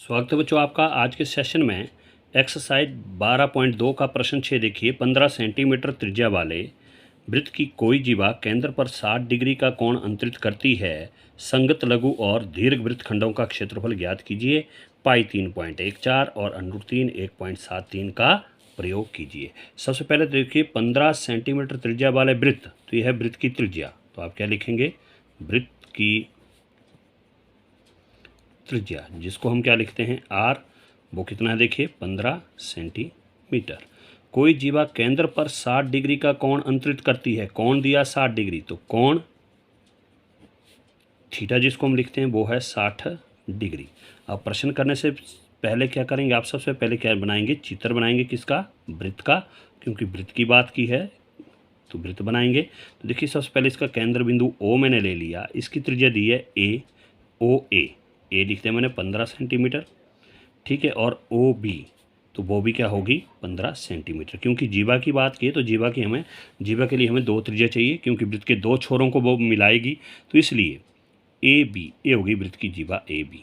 स्वागत है बच्चों आपका। आज के सेशन में एक्सरसाइज 12.2 का प्रश्न 6 देखिए। 15 सेंटीमीटर त्रिज्या वाले वृत्त की कोई जीवा केंद्र पर 60 डिग्री का कोण अंतरित करती है। संगत लघु और दीर्घ वृत्तखंडों का क्षेत्रफल ज्ञात कीजिए। पाई 3.14 और √3 1.73 का प्रयोग कीजिए। सबसे पहले देखिए 15 सेंटीमीटर त्रिज्या वाले वृत्त, तो यह है वृत्त की त्रिज्या। तो आप क्या लिखेंगे? वृत्त की त्रिज्या, जिसको हम क्या लिखते हैं आर, वो कितना है देखिए 15 सेंटीमीटर। कोई जीवा केंद्र पर 60 डिग्री का कोण अंतरित करती है। कोण दिया 60 डिग्री, तो कोण थीटा जिसको हम लिखते हैं वो है 60 डिग्री। अब प्रश्न करने से पहले क्या करेंगे आप? सबसे पहले क्या बनाएंगे? चित्र बनाएंगे। किसका? वृत्त का, क्योंकि वृत्त की बात की है तो वृत्त बनाएंगे। तो देखिए सबसे पहले इसका केंद्र बिंदु O मैंने ले लिया। इसकी त्रिज्या दी है ए लिखते हैं मैंने 15 सेंटीमीटर, ठीक है। और OB, तो वो भी क्या होगी 15 सेंटीमीटर। क्योंकि जीवा की बात की है तो जीवा के लिए हमें 2 त्रिज्या चाहिए, क्योंकि वृत्त के 2 छोरों को वो मिलाएगी। तो इसलिए ए होगी वृत्त की जीवा AB,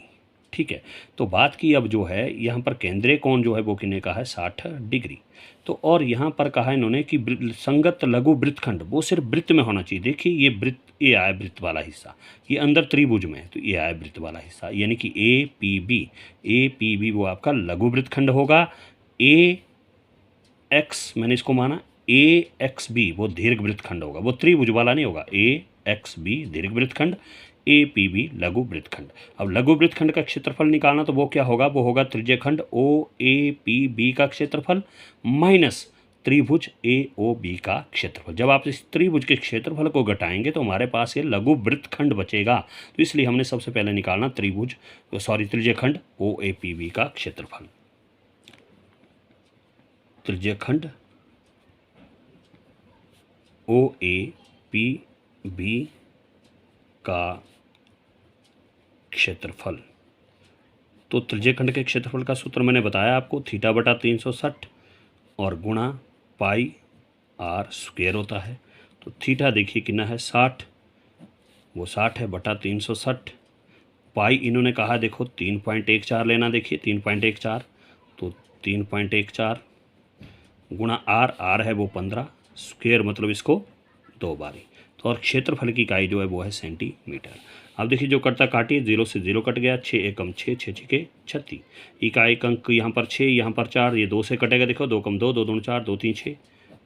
ठीक है। तो बात की अब जो है यहाँ पर केंद्रीय कोण जो है वो कितने का है? 60 डिग्री। तो और यहाँ पर कहा इन्होंने कि संगत लघु वृत्तखंड वो सिर्फ वृत्त में होना चाहिए। देखिए ये वृत्त, ये आया वृत्त वाला हिस्सा, ये अंदर त्रिभुज में है तो ये आया वृत्त वाला हिस्सा, यानी कि APB वो आपका लघु वृत्तखंड होगा। AX मैंने इसको माना, AXB वो दीर्घ वृत्तखंड होगा, वो त्रिभुज वाला नहीं होगा। AXB दीर्घ वृत्तखंड, APB लघु वृत्तखंड। अब लघु वृत्तखंड का क्षेत्रफल निकालना तो वो क्या होगा? वो होगा त्रिज्यखंड OAPB का क्षेत्रफल माइनस त्रिभुज AOB का क्षेत्रफल। जब आप इस त्रिभुज के क्षेत्रफल को घटाएंगे तो हमारे पास ये लघु वृत्तखंड बचेगा। तो इसलिए हमने सबसे पहले निकालना त्रिज्यखंड OAPB का क्षेत्रफल। त्रिज्यखंड OAPB का क्षेत्रफल। तो त्रिज्यखंड के क्षेत्रफल का सूत्र मैंने बताया आपको, थीटा बटा 360 और गुणा पाई R स्क्वायर होता है। तो थीटा देखिए कितना है 60, वो 60 है बटा 360। पाई इन्होंने कहा देखो 3.14 लेना, देखिए 3.14, तो 3.14 गुणा R है वो 15, स्क्वायर मतलब इसको 2 बारी। तो और क्षेत्रफल की इकाई जो है वो है सेंटीमीटर। अब देखिए जो कटता काटिए, 0 से 0 कट गया, 6 एकम 6, 6 छके 36। इकाई अंक यहाँ पर 6, यहाँ पर 4, ये 2 से कटेगा। देखो 2 कम 2, 2 दूनी 4, 2 3 6।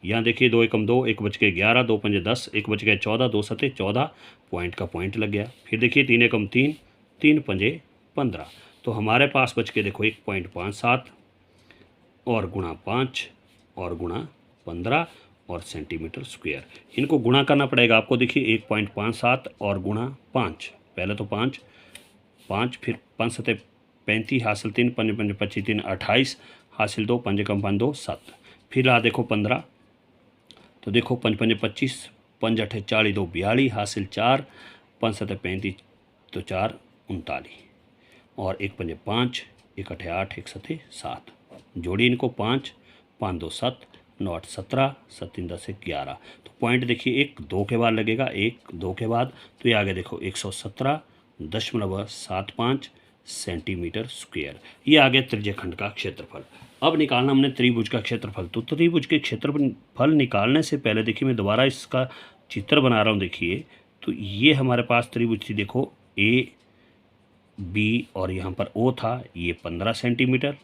यहाँ देखिए 2 एकम 2, 1 बच गए 11, 2 पंजे 10, 1 बच गए 14, 2 सते 14, पॉइंट का पॉइंट लग गया। फिर देखिए 3 एकम 3, 3 पंजे 15। तो हमारे पास बच के देखो 1.57 और गुणा 5 और गुणा 15 और सेंटीमीटर स्क्वायर। इनको गुणा करना पड़ेगा आपको। देखिए 1.57 और गुणा 5, पहले तो 5, फिर 5 सते 35 हासिल 3, 5 5 25 3 28 हासिल 2, 5 कम 5 2 7। फिर आ देखो 15, तो देखो 5 5 25, 5 8 40 2 42 हासिल 4, 5 सते 35 तो 4 39 और 1 5 5, 1 8 8, 1 सते 7। जोड़ी इनको 5 5 2 7, 9 8 17, 7 3 10 11। तो पॉइंट देखिए 1 2 के बाद लगेगा, 1 2 के बाद, तो ये आगे देखो 117.75 सेंटीमीटर स्क्वायर। ये आ गया त्रिज्यखंड का क्षेत्रफल। अब निकालना हमने त्रिभुज का क्षेत्रफल। तो त्रिभुज के क्षेत्रफल निकालने से पहले देखिए मैं दोबारा इसका चित्र बना रहा हूँ। देखिए तो ये हमारे पास त्रिभुज थी, देखो AB और यहाँ पर O था, ये 15 सेंटीमीटर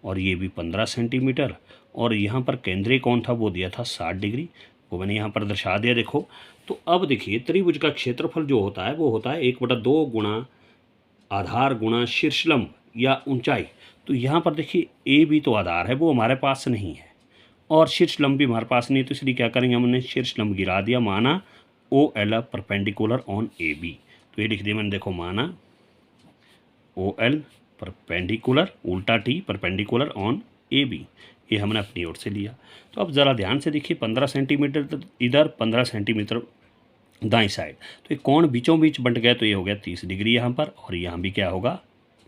और ये भी 15 सेंटीमीटर, और यहाँ पर केंद्रीय कोण था वो दिया था 60 डिग्री, वो मैंने यहाँ पर दर्शा दिया। देखो तो अब देखिए त्रिभुज का क्षेत्रफल जो होता है वो होता है 1/2 गुणा आधार गुणा शीर्षलंब या ऊंचाई। तो यहाँ पर देखिए AB तो आधार है, वो हमारे पास नहीं है, और शीर्षलंब भी हमारे पास नहीं है। तो इसलिए क्या करेंगे, हमने शीर्षलंब गिरा दिया, माना OL परपेंडिकुलर ऑन AB। तो ये लिख दिया मैंने, देखो माना OL परपेंडिकुलर, उल्टा T परपेंडिकुलर ऑन AB, ये हमने अपनी ओर से लिया। तो अब ज़रा ध्यान से देखिए 15 सेंटीमीटर इधर, 15 सेंटीमीटर दाईं साइड, तो ये कोण बीचों बीच बंट गया, तो ये हो गया 30 डिग्री यहाँ पर, और यहाँ भी क्या होगा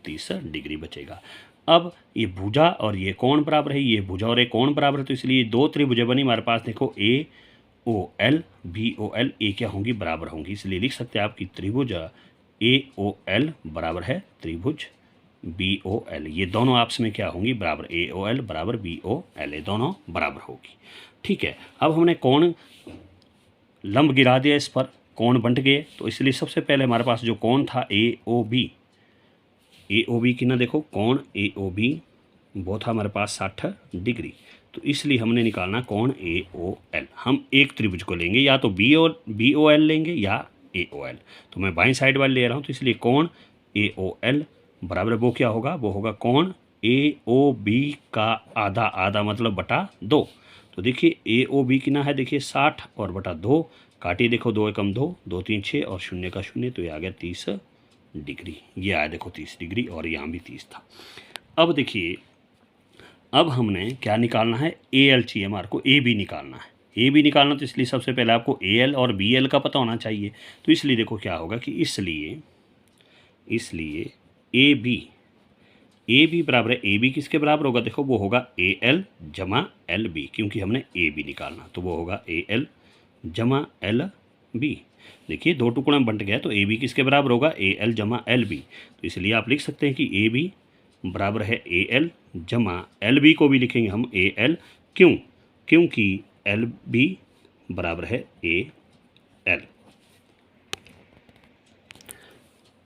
30 डिग्री बचेगा। अब ये भुजा और ये कोण बराबर है, ये भुजा और ये कोण बराबर है, तो इसलिए 2 त्रिभुजें बनी हमारे पास। देखो AOL BOL ये क्या होंगी? बराबर होंगी। इसलिए लिख सकते हैं आपकी त्रिभुज AOL बराबर है त्रिभुज BOL, ये दोनों आपस में क्या होंगी, बराबर, AOL बराबर BOL, ये दोनों बराबर होगी। ठीक है, अब हमने कोण लंब गिरा दिया, इस पर कोण बंट गए, तो इसलिए सबसे पहले हमारे पास जो कोण था AOB की ना देखो, कोण AOB वो था हमारे पास 60 डिग्री, तो इसलिए हमने निकालना कोण AOL। हम एक त्रिभुज को लेंगे, या तो BOL लेंगे या AOL, तो मैं बाईं साइड वाले ले रहा हूँ, तो इसलिए कोण AOL बराबर वो क्या होगा, वो होगा कोण AOB का आधा, आधा मतलब बटा 2। तो देखिए AOB कितना है, देखिए 60 और बटा 2, काटिए देखो, 2 एकम 2, 2 3 6 और 0 का 0, तो ये आ गया 30 डिग्री, ये आया देखो 30 डिग्री, और यहाँ भी 30 था। अब देखिए, अब हमने क्या निकालना है, AL चाहिए हमारे को, AB निकालना है, AB निकालना, तो इसलिए सबसे पहले आपको AL और BL का पता होना चाहिए। तो इसलिए देखो क्या होगा कि इसलिए AB बराबर है, AB किसके बराबर होगा, देखो वो होगा AL जमा LB, क्योंकि हमने AB निकालना, तो वो होगा AL जमा LB। देखिए दो टुकड़ा में बंट गया, तो AB किसके बराबर होगा, AL जमा LB, तो इसलिए आप लिख सकते हैं कि AB बराबर है AL जमा LB को भी लिखेंगे हम AL, क्योंकि LB बराबर है AL।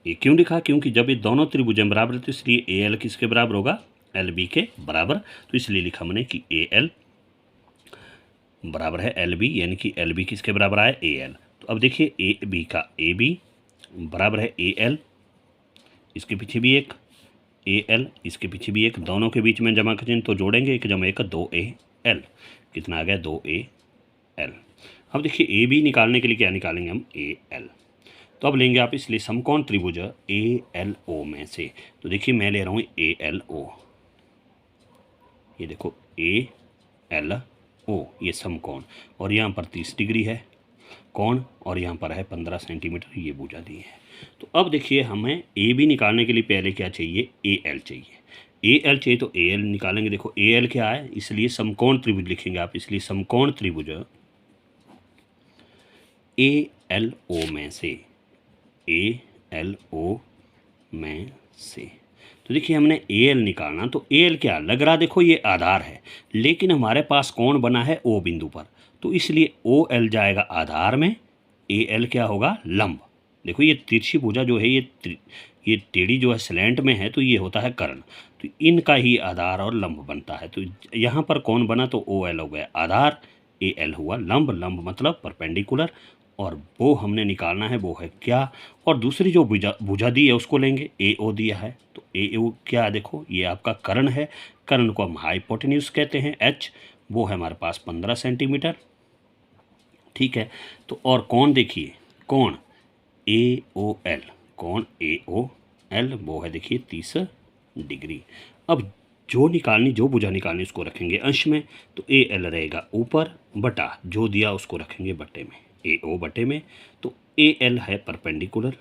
ये क्यों लिखा, क्योंकि जब ये दोनों त्रिभुज बराबर है, तो इसलिए AL किसके बराबर होगा, LB के बराबर, तो इसलिए लिखा हमने कि AL बराबर है LB, यानी कि LB किसके बराबर आया, AL। तो अब देखिए AB का AB बराबर है AL, इसके पीछे भी एक AL, इसके पीछे भी एक, दोनों के बीच में जमा करें तो जोड़ेंगे, 1 जमा 1 2AL, कितना आ गया 2AL। अब देखिए AB निकालने के लिए क्या निकालेंगे हम, AL, तो अब लेंगे आप इसलिए समकोण त्रिभुज ALO में से, तो देखिए मैं ले रहा हूँ ALO, ये देखो ALO, ये समकोण, और यहाँ पर 30 डिग्री है कोण, और यहाँ पर है 15 सेंटीमीटर, ये भुजा दी है। तो अब देखिए हमें AB निकालने के लिए पहले क्या चाहिए, AL चाहिए, AL चाहिए, तो AL निकालेंगे। देखो AL क्या है, इसलिए समकोण त्रिभुज लिखेंगे आप, इसलिए समकोण त्रिभुज ALO में से, ALO में से, तो देखिए हमने AL निकालना, तो AL क्या लग रहा, देखो ये आधार है, लेकिन हमारे पास कोण बना है O बिंदु पर, तो इसलिए OL जाएगा आधार में, AL क्या होगा, लंब। देखो ये तिरछी भुजा जो है, ये टेढ़ी जो है स्लैंट में है, तो ये होता है कर्ण, तो इनका ही आधार और लंब बनता है। तो यहाँ पर कौन बना, तो OL हो गया आधार, AL हुआ लंब, लंब मतलब परपेंडिकुलर, और वो हमने निकालना है, वो है क्या, और दूसरी जो भुजा दी है उसको लेंगे, AO दिया है, तो AO क्या, देखो ये आपका कर्ण है, कर्ण को हम हाइपोटेन्यूज कहते हैं, H वो है हमारे पास 15 सेंटीमीटर, ठीक है। तो और कौन देखिए, कौन AOL, कौन AOL वो है देखिए 30 डिग्री। अब जो भुजा निकालनी उसको रखेंगे अंश में, तो AL रहेगा ऊपर, बटा जो दिया उसको रखेंगे बटे में, AO बटे में, तो AL है परपेंडिकुलर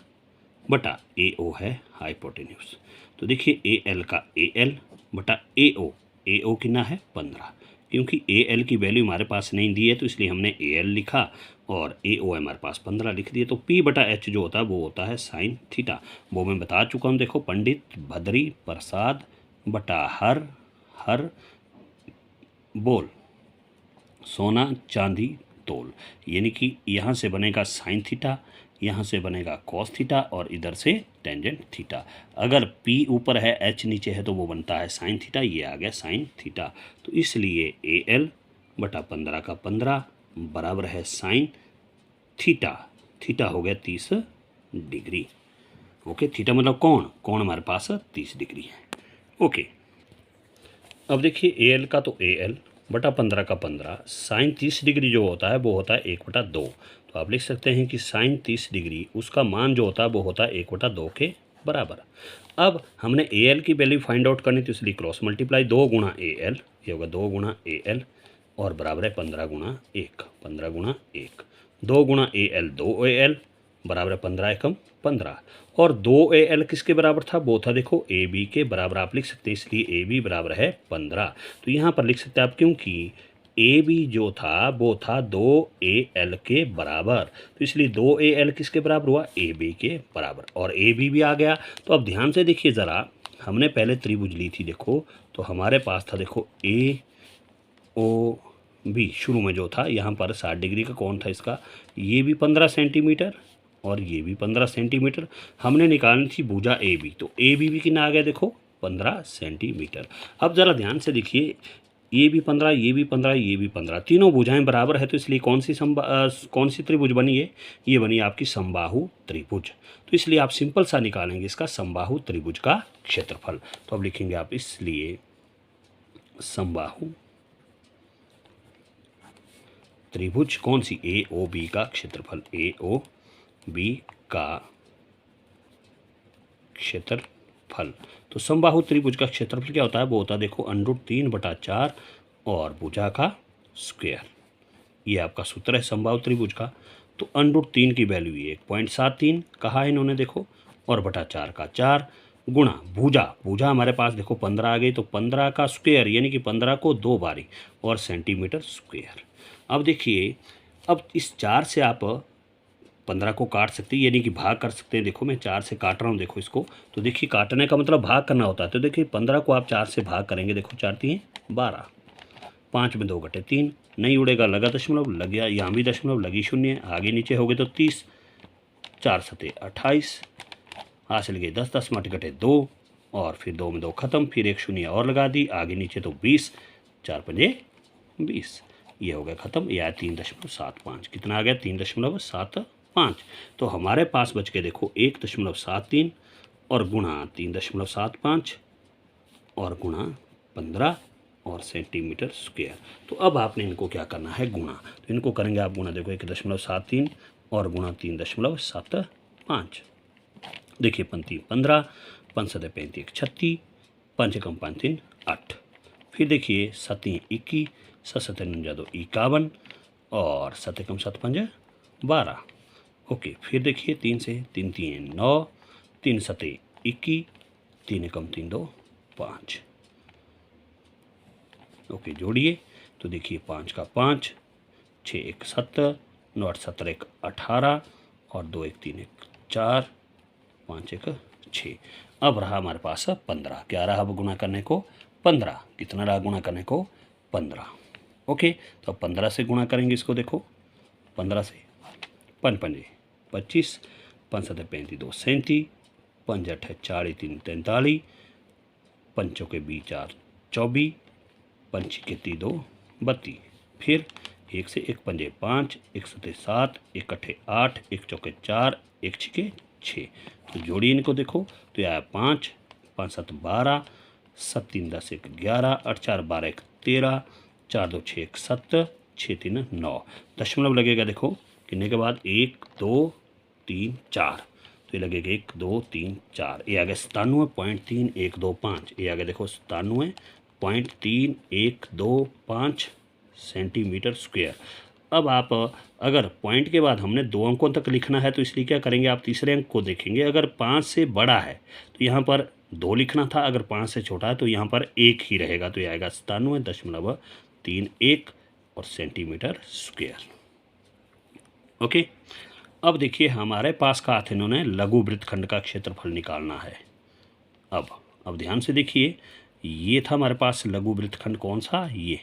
बटा AO है हाइपोटेन्यूज। तो देखिए AL का AL बटा AO कितना है 15, क्योंकि AL की वैल्यू हमारे पास नहीं दी है, तो इसलिए हमने AL लिखा, और AO हमारे पास 15 लिख दिए। तो P बटा H जो होता है वो होता है साइन थीटा, वो मैं बता चुका हूँ। देखो पंडित भद्री प्रसाद बटा हर बोल सोना चांदी तोल, यानी कि यहाँ से बनेगा साइन थीटा, यहाँ से बनेगा कॉस थीटा, और इधर से टेंजेंट थीटा। अगर P ऊपर है H नीचे है तो वो बनता है साइन थीटा, ये आ गया साइन थीटा। तो इसलिए AL बटा 15 का 15 बराबर है साइन थीटा, थीटा हो गया 30 डिग्री। ओके, थीटा मतलब कौन हमारे पास 30 डिग्री है। ओके, अब देखिए AL का तो AL बटा 15 का 15, साइन 30 डिग्री जो होता है वो होता है 1/2। तो आप लिख सकते हैं कि साइन 30 डिग्री उसका मान जो होता है वो होता है 1/2 के बराबर। अब हमने AL की वैल्यू फाइंड आउट करनी, तो इसलिए क्रॉस मल्टीप्लाई 2 गुणा AL, ये होगा 2 गुणा AL, और बराबर है 15 गुणा 1, 15 गुणा 1, 2 गुणा AL 2AL बराबर है 15 एकम 15, और 2AL किसके बराबर था, वो था देखो AB के बराबर आप लिख सकते हैं, इसलिए AB बराबर है 15। तो यहाँ पर लिख सकते हैं आप, क्योंकि AB जो था वो था 2AL के बराबर, तो इसलिए 2AL किसके बराबर हुआ, AB के बराबर, और AB भी आ गया। तो अब ध्यान से देखिए ज़रा, हमने पहले त्रिभुज ली थी देखो, तो हमारे पास था देखो ए ओ बी, शुरू में जो था यहाँ पर 60 डिग्री का कौन था इसका, ये भी 15 सेंटीमीटर और ये भी 15 सेंटीमीटर। हमने निकालनी थी भुजा ए बी, तो ए बी भी कितना आ गया देखो 15 सेंटीमीटर। अब ज़रा ध्यान से देखिए, ये भी 15, ये भी 15, ये भी 15, तीनों भुजाएं बराबर है, तो इसलिए कौन सी त्रिभुज बनी है, ये बनी आपकी समबाहु त्रिभुज। तो इसलिए आप सिंपल सा निकालेंगे इसका समबाहु त्रिभुज का क्षेत्रफल। तो अब लिखेंगे आप इसलिए समबाहु त्रिभुज कौन सी, ए ओ बी का क्षेत्रफल, ए ओ बी का क्षेत्रफल। तो समबाहु त्रिभुज का क्षेत्रफल क्या होता है, वो होता है देखो √3/4 और भुजा का स्क्वायर। ये आपका सूत्र है समबाहु त्रिभुज का। तो √3 की वैल्यू ये 1.73 कहा है इन्होंने देखो, और बटा 4 का 4 गुणा भुजा हमारे पास देखो 15 आ गई, तो 15 का स्क्वायर यानी कि 15 को 2 बारी और सेंटीमीटर स्क्वायर। अब देखिए, अब इस 4 से आप 15 को काट सकते हैं, यानी कि भाग कर सकते हैं। देखो मैं 4 से काट रहा हूँ देखो इसको, तो देखिए काटने का मतलब भाग करना होता है। तो देखिए 15 को आप 4 से भाग करेंगे, देखो 4 3 12, 5 में 2 घटे 3, नहीं उड़ेगा, लगा दशमलव, लग गया यहाँ भी दशमलव, लगी शून्य, आगे नीचे हो गए तो 30, 4 सते 28, हासिल गए 10, 10 में 8 घटे 2 और फिर 2 में 2 खत्म, फिर एक शून्य और लगा दी, आगे नीचे तो 20, 4 पंजे 20, ये हो गया खत्म। यह 3.75, कितना आ गया 3.75। तो हमारे पास बच के देखो 1.73 और गुणा 3.75 और गुणा 15 और सेंटीमीटर स्क्वायर। तो अब आपने इनको क्या करना है, गुणा। तो इनको करेंगे आप गुणा, देखो 1.73 और गुणा 3.75। देखिए 5 15, 5 7 35 36, 5 एकम 5 3 8, फिर देखिए 7 21, 7 7 9 51 और 7 एकम 7 5 12। ओके, फिर देखिए 3 से 3 3 9, 3 7 21, 3 एकम 3 2 5। ओके, जोड़िए तो देखिए 5 का 5, 6 1 7, 9 8 17 1 18 और 2 1 3 1 4, 5 1 6। अब रहा हमारे पास 15, क्या रहा अब गुणा करने को 15, कितना रहा गुणा करने को 15। ओके, तो अब 15 से गुणा करेंगे इसको, देखो 15 से 5 पंजे 25, 5 7 35 2 37, 5 8 4 3 43, 5 के 20 4 24, 5 के 3 2 32, फिर 1 से 1 पंजे 5, 1 7 7, 1 8 8, 1 चौके 4, 1 6 6। तो जोड़िए इनको देखो, तो यह 5 5 7 12, 7 3 10 1 11, 8 4 12 1 13, 4 2 6 1 7, 6 3 9, दशमलव लगेगा देखो कितने के बाद 1 2 3 4, तो ये लगेगा 1 2 3 4, ये आ गया 97.3125, ये आ गया देखो 97.3125 सेंटीमीटर स्क्वायर। अब आप अगर पॉइंट के बाद हमने 2 अंकों तक लिखना है, तो इसलिए क्या करेंगे आप तीसरे अंक को देखेंगे, अगर 5 से बड़ा है तो यहाँ पर 2 लिखना था, अगर 5 से छोटा है तो यहाँ पर 1 ही रहेगा, तो ये आएगा 97.31 और सेंटीमीटर स्क्वायर। ओके, अब देखिए हमारे पास कहा था इन्होंने लघु वृत्तखंड का क्षेत्रफल निकालना है। अब ध्यान से देखिए, ये था हमारे पास लघु वृत्तखंड कौन सा, ये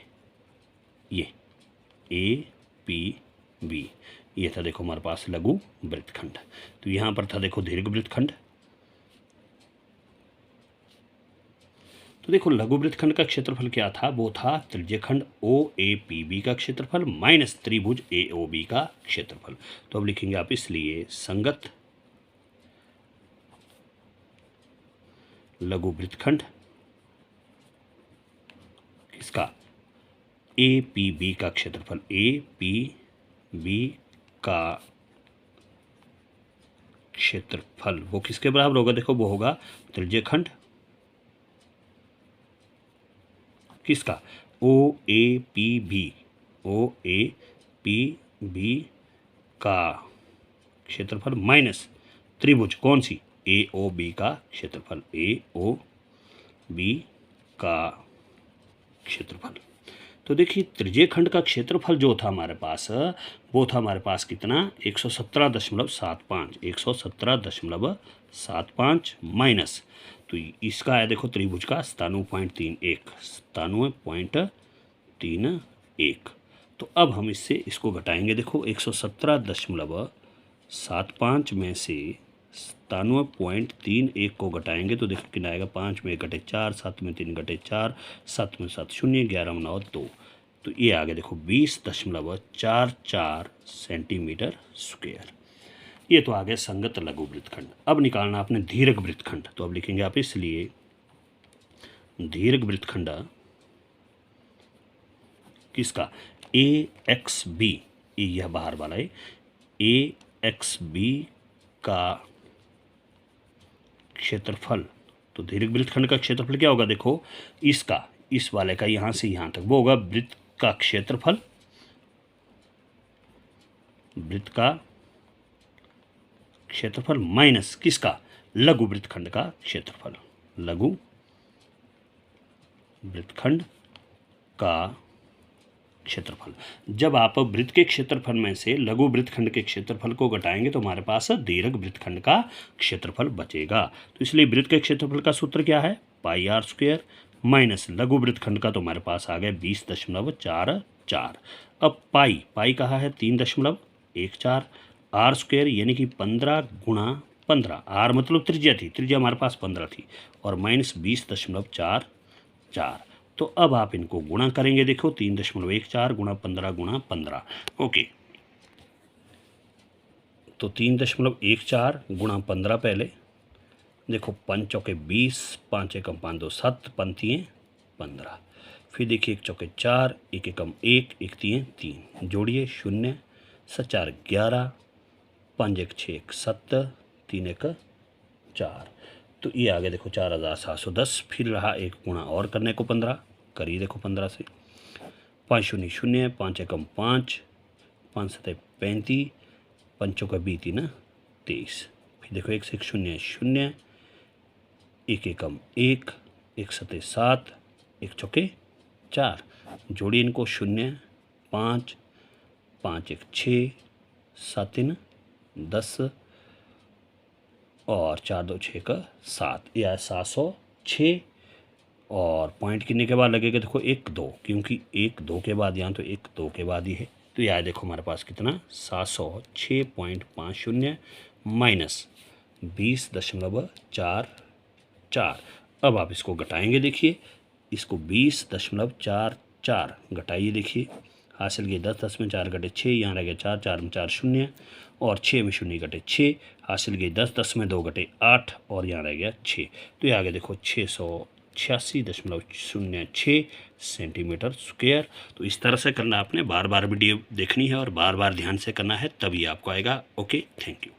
ए पी बी, ये था देखो हमारे पास लघु वृत्तखंड। तो यहाँ पर था देखो दीर्घ वृत्तखंड। तो देखो लघु वृत्तखंड का क्षेत्रफल क्या था, वो था त्रिज्यखंड ओ ए पी बी का क्षेत्रफल माइनस त्रिभुज ए ओ बी का क्षेत्रफल। तो अब लिखेंगे आप इसलिए संगत लघु वृत्तखंड किसका, ए पी बी का क्षेत्रफल, ए पी बी का क्षेत्रफल वो किसके बराबर होगा, देखो वो होगा त्रिज्यखंड किसका, O A P B, O A P B का क्षेत्रफल माइनस त्रिभुज कौन सी, ए ओ बी का क्षेत्रफल, ए ओ बी का क्षेत्रफल। तो देखिए त्रिज्यखंड का क्षेत्रफल जो था हमारे पास, वो था हमारे पास कितना 117.75, 117.75 माइनस तो इसका है देखो त्रिभुज का 97.31। तो अब हम इससे इसको घटाएंगे। देखो 117.75 में से 97.31 को घटाएंगे तो देखो कितना आएगा। 5 में 1 घटे 4, 7 में 3 घटे 4, 7 में 7 शून्य, 11 में 9 2। तो ये आ गया देखो 20.44 सेंटीमीटर स्क्वायर। ये तो आ गया संगत लघु वृत्तखंड। अब निकालना आपने दीर्घ वृत्तखंड। तो अब लिखेंगे आप इसलिए दीर्घ वृत्तखंड किसका, ए एक्स बी, यह बाहर वाला है, ए एक्स बी का क्षेत्रफल। तो दीर्घ वृत्तखंड का क्षेत्रफल क्या होगा, देखो इसका, इस वाले का यहाँ से यहाँ तक वो होगा वृत्त का क्षेत्रफल, वृत्त का क्षेत्रफल माइनस किसका, लघु वृत्तखंड का क्षेत्रफल, लघु वृत्तखंड का क्षेत्रफल। जब आप वृत्त के क्षेत्रफल में से लघु वृत्तखंड के क्षेत्रफल को घटाएंगे तो हमारे पास दीर्घ वृत्तखंड का क्षेत्रफल बचेगा। तो इसलिए वृत्त के क्षेत्रफल का सूत्र क्या है, पाई आर स्क्वायर माइनस लघु वृत्तखंड का, तो हमारे पास आ गया 20.44। अब पाई कहा है 3.14, आर स्क्वायर यानी कि 15 गुणा 15, आर मतलब त्रिज्या थी, त्रिज्या हमारे पास 15 थी, और माइनस 20.44। तो अब आप इनको गुणा करेंगे। देखो 3.14 गुणा 15 गुणा 15, ओके। तो 3.14 गुणा 15 पहले देखो, 5 चौके 20, 5 एकम 5 2 7, 5 15। फिर देखिए 1 चौके 4, 1 एकम 1, 1 3, जोड़िए 0 7 4 11, 5 1 6 1 7, 3 1 4। तो ये आ गया देखो 4710। फिर रहा एक गुणा और करने को 15, करिए देखो 15 से, 5 0 0, 5 एकम 5, 5 7 35, 5 चौका 20 3 23। फिर देखो 1 से 1 0 0, 1 एकम 1, 1 7 7, 1 चौके 4, जोड़िए इनको 0 5, 5 1 6, 7 3 10, और 4 2 6 का 7, यह 706। और पॉइंट कितने के बाद लगेगा, देखो 1 2, क्योंकि 1 2 के बाद यहाँ तो 1 2 के बाद ही है, तो यह देखो हमारे पास कितना 706.50 माइनस 20.44। अब आप इसको घटाएंगे। देखिए इसको 20.44 घटाइए, देखिए हासिल किए 10, 10 में 4 घटे 6, यहाँ रह गया 4, 4 में 4 शून्य, और 6 में शून्य घटे 6, हासिल किए 10, 10 में 2 घटे 8, और यहाँ रह गया 6। तो ये आगे देखो 686.06 सेंटीमीटर स्क्वायर। तो इस तरह से करना, आपने बार बार वीडियो देखनी है और बार बार ध्यान से करना है, तभी आपको आएगा। Okay, thank you.